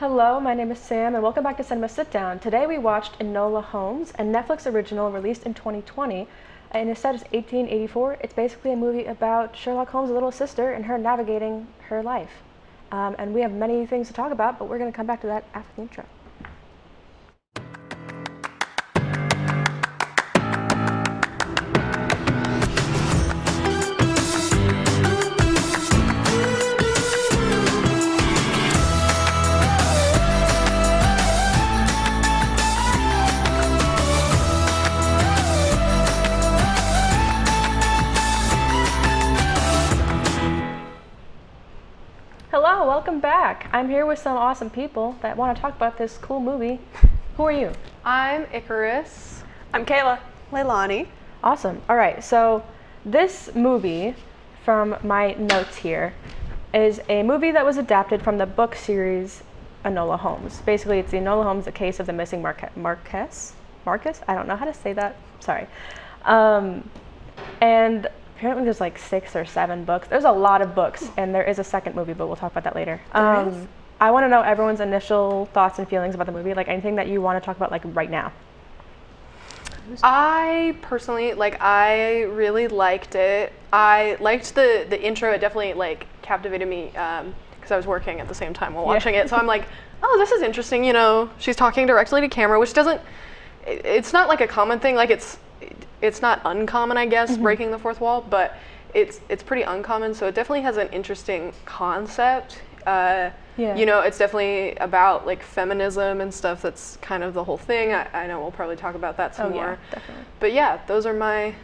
Hello, my name is Sam, and welcome back to Cinema Sitdown. Today we watched Enola Holmes, a Netflix original released in 2020, and it's set as 1884. It's basically a movie about Sherlock Holmes' little sister and her navigating her life. And we have many things to talk about, but we're going to come back to that after the intro. Hello, welcome back. I'm here with some awesome people that want to talk about this cool movie. Who are you? I'm Icarus. I'm Kayla. Leilani. Awesome. All right, so this movie, from my notes here, is a movie that was adapted from the book series Enola Holmes. Basically, it's the Enola Holmes, the case of the missing Marcus? I don't know how to say that. Sorry. And apparently there's like 6 or 7 books. There's a lot of books, and there is a second movie, but we'll talk about that later. I want to know everyone's initial thoughts and feelings about the movie, like anything that you want to talk about like right now. I personally, I really liked it. I liked the intro. It definitely, captivated me because I was working at the same time while watching it. So I'm like, oh, this is interesting. You know, she's talking directly to camera, which it's not like a common thing. Like, it's not uncommon, I guess, breaking the fourth wall, but it's pretty uncommon. So it definitely has an interesting concept. You know, it's definitely about feminism and stuff. That's kind of the whole thing. I know we'll probably talk about that some more. Yeah, definitely. But yeah, those are my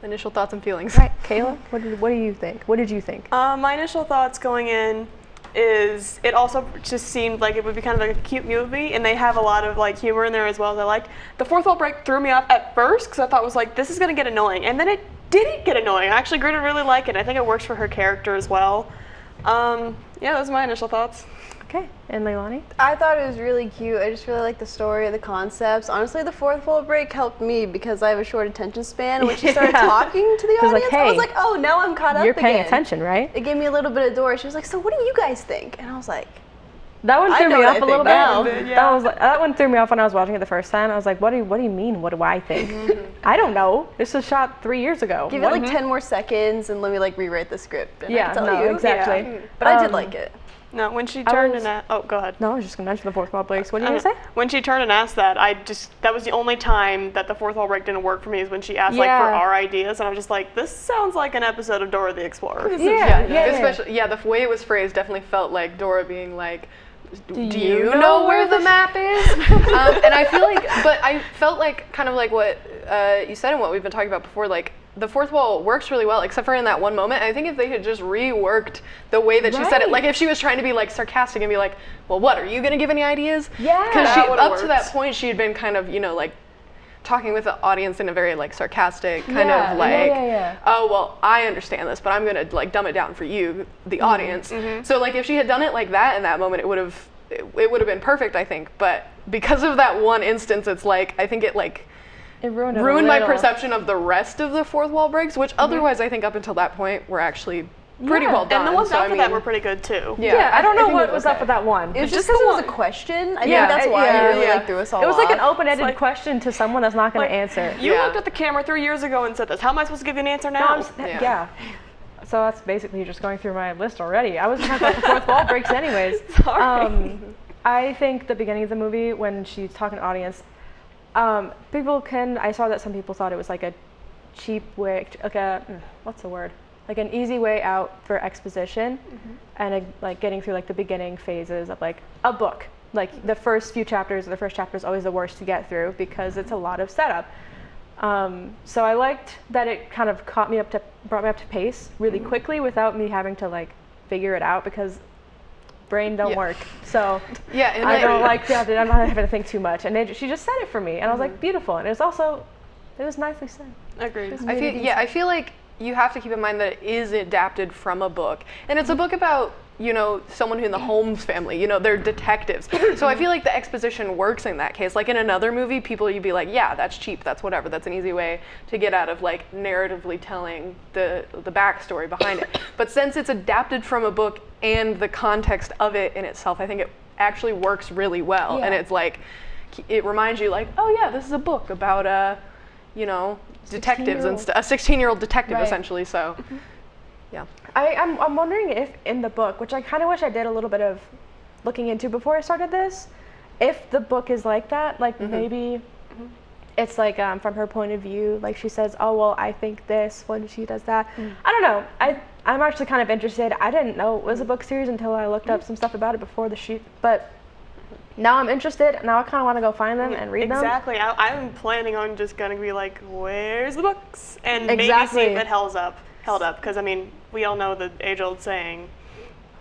initial thoughts and feelings. Right, Kayla, what do you think? What did you think? My initial thoughts going in is it also just seemed like it would be kind of like a cute movie, and they have a lot of humor in there as well as I liked. The fourth wall break threw me off at first because I thought it was this is going to get annoying, and then it didn't get annoying. I actually grew to really like it. I think it works for her character as well. Yeah, those are my initial thoughts. Okay, and Leilani? I thought it was really cute. I just really liked the story, the concepts. Honestly, the fourth wall break helped me because I have a short attention span. When she started talking to the audience, I was like, oh, now I'm caught up again. You're paying attention, right? It gave me a little bit of door. She was like, so what do you guys think? And I was like, that one threw me off a little bit. Yeah. That one threw me off when I was watching it the first time. I was like, what do you mean? What do I think? I don't know. This was shot 3 years ago. Give it 10 more seconds and let me rewrite the script. And I can tell you. Exactly. Yeah. But I did like it. No, when she turned go ahead. No, I was just gonna mention the fourth wall breaks. What did you say? When she turned and asked that, that was the only time that the fourth wall break didn't work for me, is when she asked for our ideas, and I was just like, this sounds like an episode of Dora the Explorer. Especially the way it was phrased definitely felt like Dora being like, do you know where the map is? And I feel but I felt kind of like what you said and what we've been talking about before, the fourth wall works really well, except for in that one moment. I think if they had just reworked the way that she said it, if she was trying to be sarcastic and be like, well, what, are you going to give any ideas? Yeah. Because up to that point, she had been kind of, talking with the audience in a very sarcastic kind of oh, well, I understand this, but I'm going to dumb it down for you, the audience. So if she had done it like that in that moment, it would have been perfect, I think. But because of that one instance, it's I think it ruined my perception of the rest of the fourth wall breaks, which otherwise I think up until that point were actually pretty well done. And the ones after that were pretty good too. Yeah, I don't know what was up with that one. It was just because it was a question. I think that's why it really threw us all off. It was like an open-ended question to someone that's not going to answer. You looked at the camera 3 years ago and said this. How am I supposed to give you an answer now? So that's basically just going through my list already. I was talking about the fourth wall breaks anyways. Sorry. I think the beginning of the movie, when she's talking to audience, I saw that some people thought it was a cheap way, what's the word? An easy way out for exposition, and getting through the beginning phases of a book. The first few chapters, the first chapter is always the worst to get through because it's a lot of setup. So I liked that it kind of brought me up to pace really quickly without me having to figure it out, because brain don't work. So I don't I'm not having to think too much. And she just said it for me, and I was like, beautiful. And it was nicely said. Agreed. I feel like you have to keep in mind that it is adapted from a book, and it's a book about someone in the Holmes family. They're detectives. So I feel like the exposition works in that case. In another movie, you'd be like, yeah, that's cheap, that's whatever, that's an easy way to get out of narratively telling the backstory behind it. But since it's adapted from a book and the context of it in itself, I think it actually works really well. Yeah. And it's like, it reminds you like, oh yeah, this is a book about, you know, detectives and stuff. A 16-year-old detective, Right. essentially, so, yeah. I'm wondering if in the book, which I kind of wish I did a little bit of looking into before I started this, if the book is like that, like maybe it's like from her point of view, like she says, oh, well, I think this when she does that. I don't know. I'm actually kind of interested. I didn't know it was a book series until I looked up some stuff about it before the shoot, but now I'm interested. Now I kind of want to go find them and read them. Exactly. I'm planning on just gonna be like, where's the books? And Exactly. maybe see if it held up. Because I mean, we all know the age-old saying,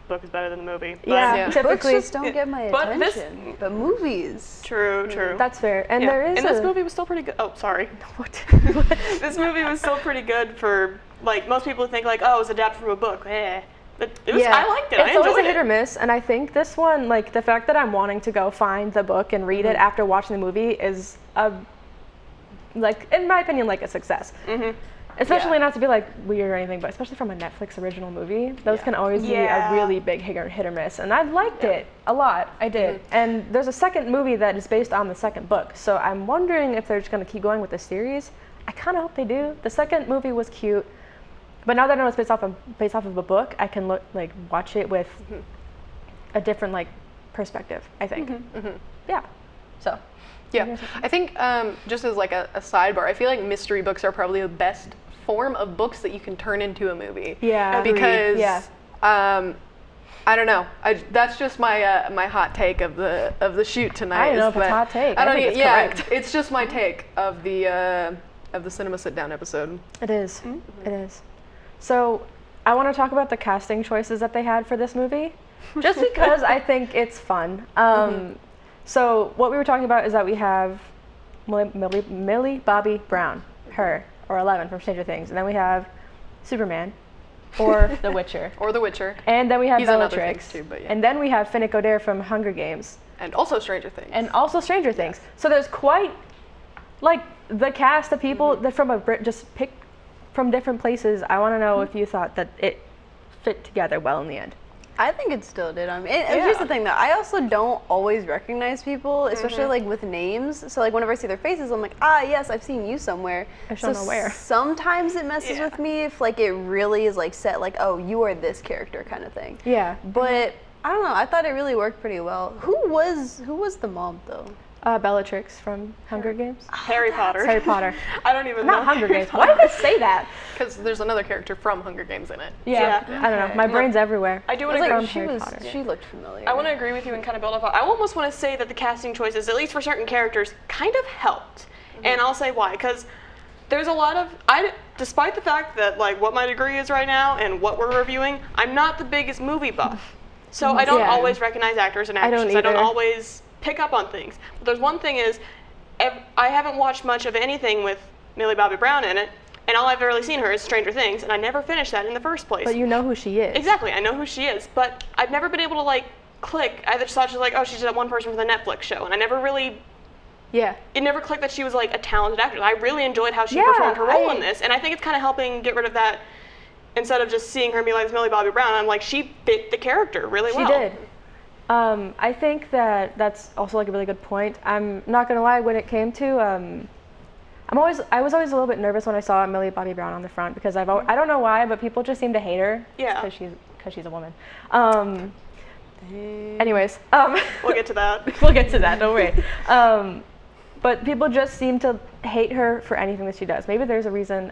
book is better than the movie. But Yeah, Books typically. just don't get my But this- attention. But movies. True. That's fair. And Yeah. there is and this movie was still pretty good. Oh, sorry. What? This movie was still pretty good for, like, most people think like, oh, it was adapted from a book. But it was, I liked it. I It's always a enjoyed hit or it. miss, and I think this one, like the fact that I'm wanting to go find the book and read it after watching the movie is like, in my opinion, like a success. Especially not to be like weird or anything, but especially from a Netflix original movie, those can always be a really big hit or miss. And I liked it a lot. I did. And there's a second movie that is based on the second book, so I'm wondering if they're just going to keep going with the series. I kind of hope they do. The second movie was cute, but now that I know it's based off of a book, I can watch it with a different perspective, I think. Yeah. So. Yeah, I think just as like a sidebar, I feel like mystery books are probably the best form of books that you can turn into a movie. Yeah. Because Yeah. I don't know. That's just my my hot take of the shoot tonight. I don't know is if it's that- hot take. I don't think e- it's yeah, correct. it's just my take of the Cinema Sitdown episode. It is. It is. So I want to talk about the casting choices that they had for this movie, just because I think it's fun. So what we were talking about is that we have Millie Bobby Brown, her, or 11 from Stranger Things, and then we have Superman, or The Witcher, Or The Witcher. and then we have He's on other Bellatrix, things too, but yeah. and then we have Finnick Odair from Hunger Games, And also Stranger Things. and also Stranger Things. So there's quite the cast of people that just picked from different places. I want to know if you thought that it fit together well in the end. I think it still did. I mean, and here's the thing though. I also don't always recognize people, especially like with names. So like whenever I see their faces, I'm like, ah, yes, I've seen you somewhere. I just don't know where. Sometimes it messes with me if like it really is like set like, oh, you are this character kind of thing. Yeah. But I don't know. I thought it really worked pretty well. Who was the mom though? Bellatrix from Hunger Games. Harry Potter. Harry Potter. I don't even know. Not Hunger Games. Why did I say that? Because there's another character from Hunger Games in it. Yeah. I don't know. My brain's everywhere. I do I want was to like, agree. Harry Potter. she looked familiar. I want to agree with you and kind of build off. I almost want to say that the casting choices, at least for certain characters, kind of helped. And I'll say why. Because there's a lot of, despite the fact that like what my degree is right now and what we're reviewing, I'm not the biggest movie buff. So I don't always recognize actors and actresses. I don't always pick up on things. But there's one thing is, I haven't watched much of anything with Millie Bobby Brown in it, and all I've really seen her is Stranger Things, and I never finished that in the first place. But you know who she is. Exactly, I know who she is, but I've never been able to like click. I just thought she was like, oh, she's that one person from the Netflix show, and I never really. Yeah. It never clicked that she was like a talented actress. I really enjoyed how she performed her role in this, and I think it's kind of helping get rid of that. Instead of just seeing her be like Millie Bobby Brown, I'm like, she fit the character really well. She did. I think that's also like a really good point. I'm not gonna lie, when it came to I was always a little bit nervous when I saw Millie Bobby Brown on the front because I don't know why, but people just seem to hate her. Yeah. Because she's a woman. Anyways, We'll get to that. we'll get to that. Don't worry. But people just seem to hate her for anything that she does. Maybe there's a reason.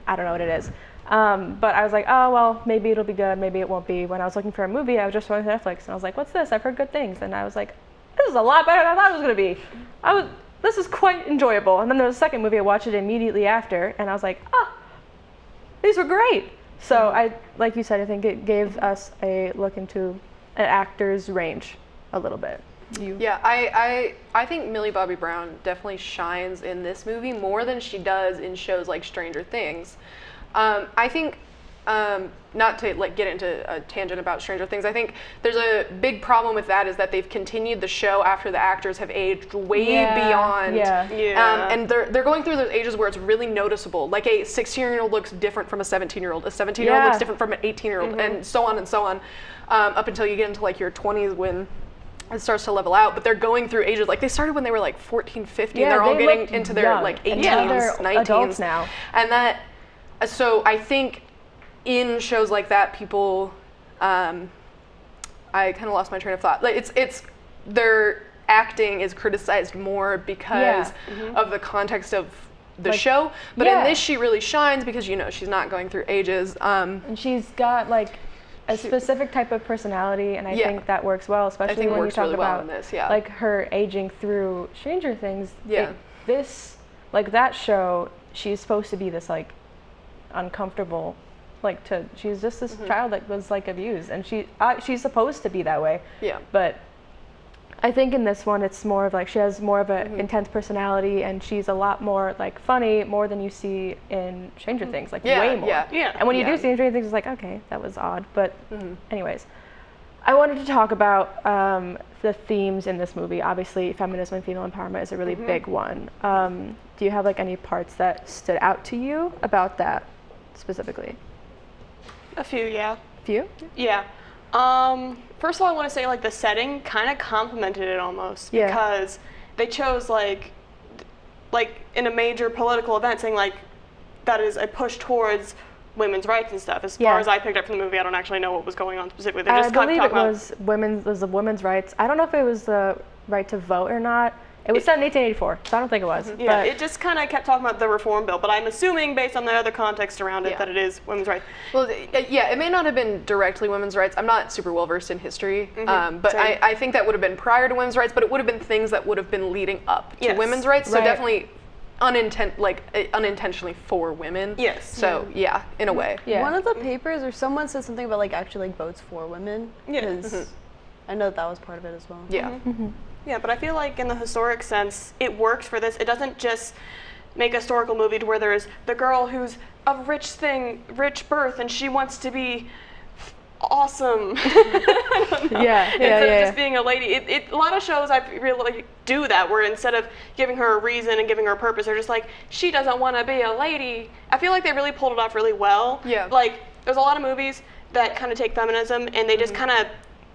I don't know what it is. But I was like, oh, well, maybe it'll be good, maybe it won't be. When I was looking for a movie, I was just going to Netflix, and I was like, what's this? I've heard good things. And I was like, this is a lot better than I thought it was going to be. This is quite enjoyable. And then there was a second movie, I watched it immediately after, and I was like, these were great. So like you said, I think it gave us a look into an actor's range a little bit. Yeah, I think Millie Bobby Brown definitely shines in this movie more than she does in shows like Stranger Things. I think, not to like get into a tangent about Stranger Things, I think there's a big problem with that is that they've continued the show after the actors have aged way beyond. And they're going through those ages where it's really noticeable. Like a 16-year-old looks different from a 17-year-old. A 17-year-old looks different from an 18-year-old, and so on and so on, up until you get into like your 20s when it starts to level out, but they're going through ages. Like, they started when they were like 14, 15. Yeah, they're all they getting looked into their young. like And 18s, now they're 19s. adults now. And that, so I think in shows like that, people, I kind of lost my train of thought. Like, it's their acting is criticized more because of the context of the show. But in this, she really shines because, you know, she's not going through ages. And she's got like a specific type of personality, and I think that works well, especially when you talk really about well in this, like her aging through Stranger Things. Yeah. Like that show, she's supposed to be this like uncomfortable, like she's just this child that was like abused, and she's supposed to be that way. Yeah. But I think in this one, it's more of like she has more of an intense personality, and she's a lot more like funny, more than you see in Stranger Things, like way more. Yeah. And when you do see Stranger Things, it's like, okay, that was odd. But anyways, I wanted to talk about the themes in this movie. Obviously, feminism and female empowerment is a really big one. Do you have like any parts that stood out to you about that specifically? A few, yeah. Few? Yeah. First of all, I want to say like the setting kind of complemented it almost because they chose like in a major political event saying like that is a push towards women's rights and stuff. As far as I picked up from the movie, I don't actually know what was going on specifically. They just I believe it was the women's rights. I don't know if it was the right to vote or not. It was set in 1884, so I don't think it was. Yeah, it just kind of kept talking about the reform bill, but I'm assuming based on the other context around it that it is women's rights. Well, yeah, it may not have been directly women's rights. I'm not super well versed in history, but I think that would have been prior to women's rights, but it would have been things that would have been leading up to women's rights. So definitely unintentionally for women. Yes. So yeah, in a way. Yeah. One of the papers or someone said something about like actually like votes for women. Because I know that was part of it as well. Yeah. Yeah, but I feel like in the historic sense, it works for this. It doesn't just make a historical movie to where there's the girl who's of rich birth and she wants to be awesome. Instead of just being a lady. A lot of shows I really do that where instead of giving her a reason and giving her a purpose, they're just like, she doesn't want to be a lady. I feel like they really pulled it off really well. Yeah. Like, there's a lot of movies that kind of take feminism and they just kind of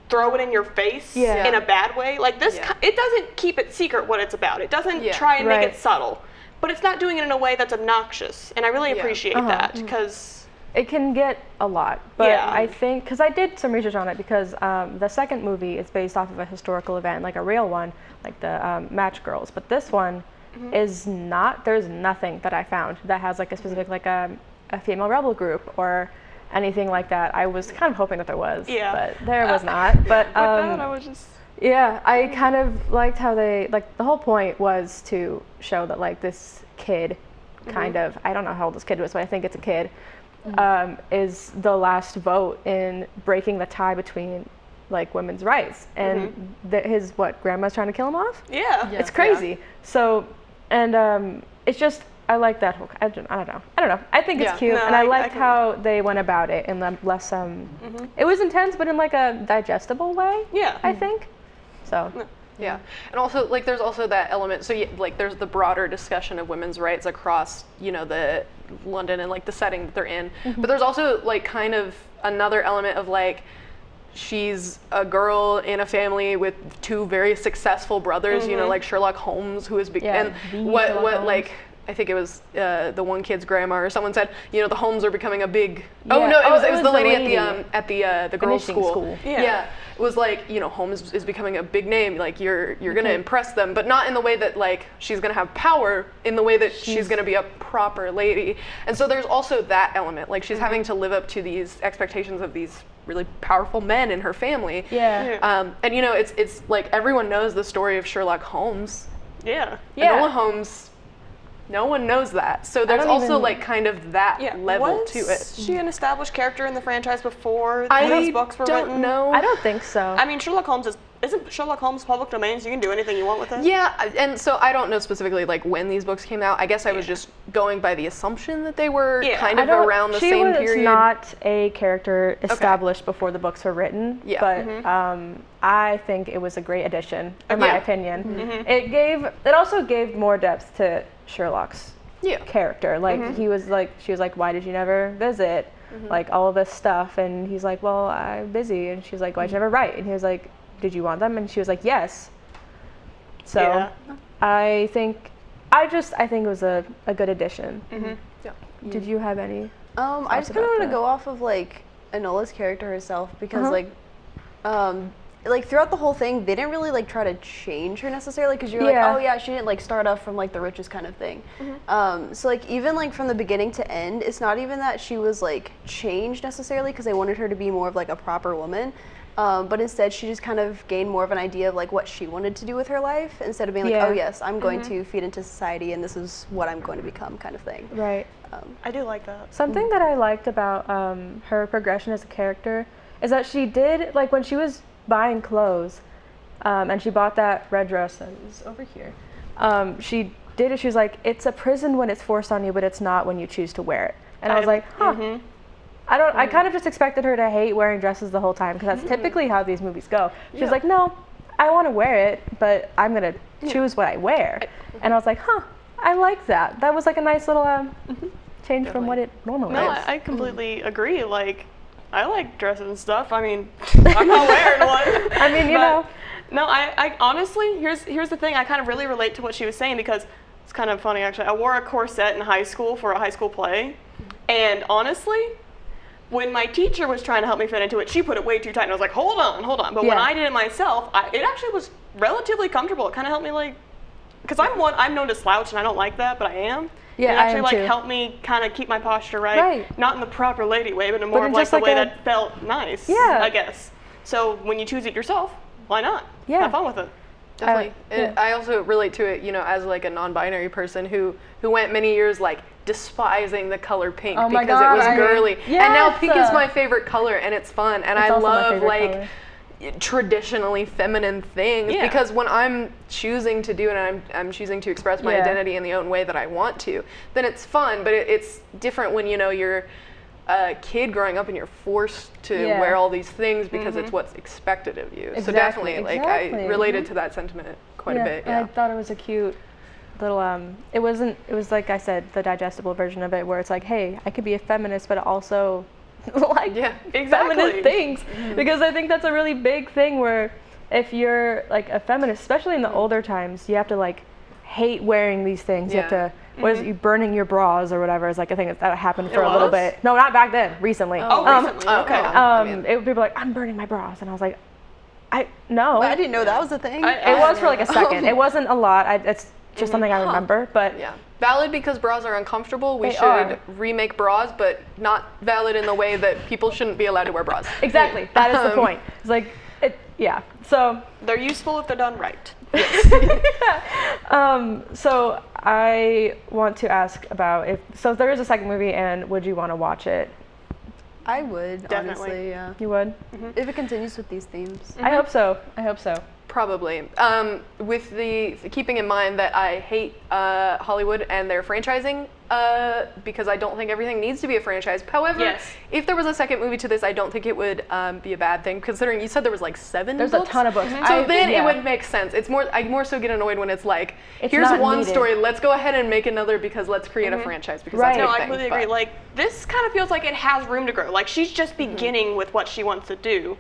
throw it in your face in a bad way. Like this, it doesn't keep it secret what it's about. It doesn't try and make it subtle, but it's not doing it in a way that's obnoxious. And I really appreciate that because it can get a lot. But I think, because I did some research on it because the second movie is based off of a historical event, like a real one, like the Match Girls. But this one is not, there's nothing that I found that has like a specific, like a female rebel group or anything like that. I was kind of hoping that there was, but there was not. But I was just I kind of liked how they like the whole point was to show that like this kid, kind of, I don't know how old this kid was, but I think it's a kid, is the last vote in breaking the tie between like women's rights, and his grandma's trying to kill him off. It's crazy. So, and it's just. I like that whole. I don't know. I think it's cute, and I liked how they went about it in less. It was intense, but in like a digestible way. I think. So. Yeah, and also like there's also that element. So like there's the broader discussion of women's rights across the London and like the setting that they're in. But there's also like kind of another element of like she's a girl in a family with two very successful brothers. Like Sherlock Holmes, who is and what like. I think it was the one kid's grandma or someone said, the Holmes are becoming a big. Oh no, it was the lady at the girls' school. Yeah, it was like Holmes is becoming a big name. Like you're gonna impress them, but not in the way that like she's gonna have power. In the way that she's gonna be a proper lady. And so there's also that element. Like she's having to live up to these expectations of these really powerful men in her family. And it's like everyone knows the story of Sherlock Holmes. Enola Holmes. No one knows that. So there's also like kind of that level to it. Was she an established character in the franchise before these books were written? I don't think so. I mean, Sherlock Holmes isn't Sherlock Holmes public domain, so you can do anything you want with it? Yeah, and so I don't know specifically like when these books came out. I guess I was just going by the assumption that they were kind of around the same period. She was not a character established before the books were written, but I think it was a great addition, in my opinion. It also gave more depth to Sherlock's character. Like she was like, why did you never visit? like all of this stuff. And he's like, well, I'm busy. And she's like, why'd you never write? And he was like, did you want them? And she was like, yes. So I think it was a good addition. Yeah. Did you have any? I just kind of want to go off of like Enola's character herself because like throughout the whole thing, they didn't really like try to change her necessarily because you're like, oh yeah, she didn't like start off from like the richest kind of thing. So like even like from the beginning to end, it's not even that she was like changed necessarily because they wanted her to be more of like a proper woman. But instead she just kind of gained more of an idea of like what she wanted to do with her life instead of being like, oh yes, I'm going to feed into society and this is what I'm going to become kind of thing. Right. I do like that. Something that I liked about her progression as a character is that she did, like when she was buying clothes and she bought that red dress that is over here, she did it, she was like, it's a prison when it's forced on you, but it's not when you choose to wear it. And I was like, huh. I kind of just expected her to hate wearing dresses the whole time because that's typically how these movies go. She's like, no, I want to wear it, but I'm going to choose what I wear. And I was like, huh, I like that. That was like a nice little change from what it normally is. No, I completely agree. Like, I like dresses and stuff. I mean, I'm not wearing one. I mean, you know. No, I honestly, here's the thing. I kind of really relate to what she was saying because it's kind of funny actually. I wore a corset in high school for a high school play, and honestly, when my teacher was trying to help me fit into it, she put it way too tight, and I was like, hold on. But when I did it myself, it actually was relatively comfortable. It kind of helped me like, because I'm known to slouch and I don't like that, but I am. Yeah, it actually like too. helped me kind of keep my posture right, not in the proper lady way, but in more of like just the like way that felt nice. Yeah. I guess. So when you choose it yourself, why not? Yeah. Have fun with it. Definitely. And I also relate to it, you know, as like a non-binary person who went many years like despising the color pink because it was girly. And now pink is my favorite color and it's fun and I love like traditionally feminine things because when I'm choosing to do it and I'm choosing to express my identity in the own way that I want to, then it's fun, but it's different when, you know, you're a kid growing up and you're forced to wear all these things because it's what's expected of you. So definitely, like, I related to that sentiment quite a bit. I thought it was a cute little, it was like I said, the digestible version of it where it's like, hey, I could be a feminist, but also like feminist things. Because I think that's a really big thing where if you're like a feminist, especially in the older times, you have to like hate wearing these things. You have to, what is it, you burning your bras or whatever is like a thing that happened for a little bit. No, not back then, recently. Recently. Okay. It would be like, I'm burning my bras. And I was like, no. I didn't know that was a thing. It was for like a second. It wasn't a lot. It's just something I remember, but. Yeah. Valid because bras are uncomfortable. We should remake bras, but not valid in the way that people shouldn't be allowed to wear bras. Exactly. That is the point. It's like, so. They're useful if they're done right. So I want to ask about if there is a second movie and would you want to watch it? I would, definitely. honestly, yeah. You would? If it continues with these themes. I hope so. Probably. With the keeping in mind that I hate Hollywood and their franchising because I don't think everything needs to be a franchise. However, if there was a second movie to this, I don't think it would be a bad thing considering you said there was like 7 There's books. a ton of books. So it would make sense. I more so get annoyed when it's like, here's one story, let's go ahead and make another because let's create a franchise because that's a big I thing. completely agree. Like this kind of feels like it has room to grow. Like she's just beginning with what she wants to do.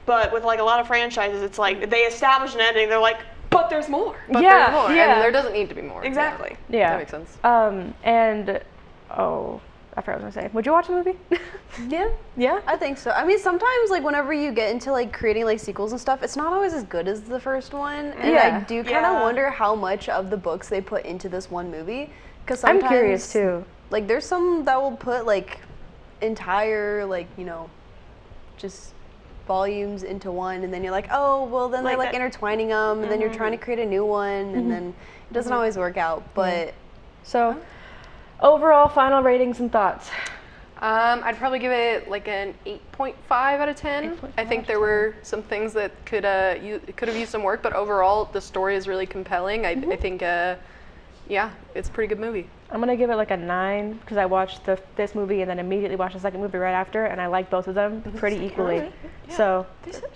But with like a lot of franchises, it's like they establish an ending. They're like, but there's more. But there's more, and there doesn't need to be more. Exactly. Yeah. That makes sense. And I forgot what I was gonna say. Would you watch a movie? Yeah, I think so. I mean, sometimes like whenever you get into like creating like sequels and stuff, it's not always as good as the first one, and I do kind of wonder how much of the books they put into this one movie. Because sometimes, I'm curious too. Like, there's some that will put like entire like just volumes into one, and then you're like, oh, well, then they're like intertwining them, and then you're trying to create a new one, and then it doesn't always work out. But so, overall, final ratings and thoughts. I'd probably give it like an 8.5 out of 10. I think there were some things that could have used some work, but overall, the story is really compelling. I think yeah, it's a pretty good movie. I'm gonna give it like a 9 because I watched this movie and then immediately watched the second movie right after, and I like both of them pretty equally. Right. Yeah. So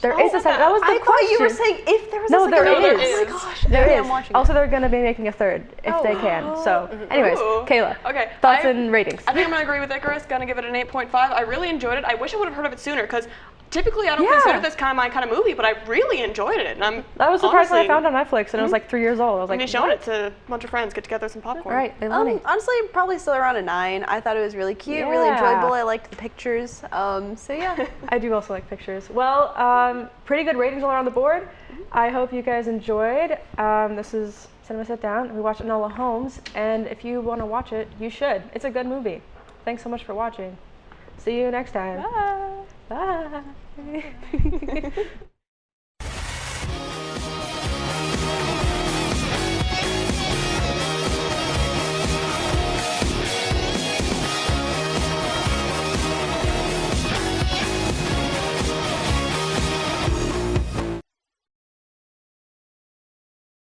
there is a second. That was the I question. thought you were saying if there was a No, second there movie. is. Oh my gosh. There Okay, is. I'm watching Also, it. they're gonna be making a third if they can. So, anyways, Ooh. Kayla. Okay. Thoughts and ratings. I think I'm gonna agree with Icarus. Gonna give it an 8.5. I really enjoyed it. I wish I would have heard of it sooner because typically I don't Yeah. consider this kind of my kind of movie, but I really enjoyed it. And I'm I was surprised when I honestly- found it on Netflix and it was like 3 years old. I was When like, you showed what? it to a bunch of friends, get together some popcorn. All right, Leilani. Honestly, probably still around a 9. I thought it was really cute, really Yeah. enjoyable. I liked the pictures. So yeah. I do also like pictures. Well, pretty good ratings all around the board. I hope you guys enjoyed. This is Cinema Sitdown. We watched Enola Holmes, and if you want to watch it, you should. It's a good movie. Thanks so much for watching. See you next time. Bye. Bye.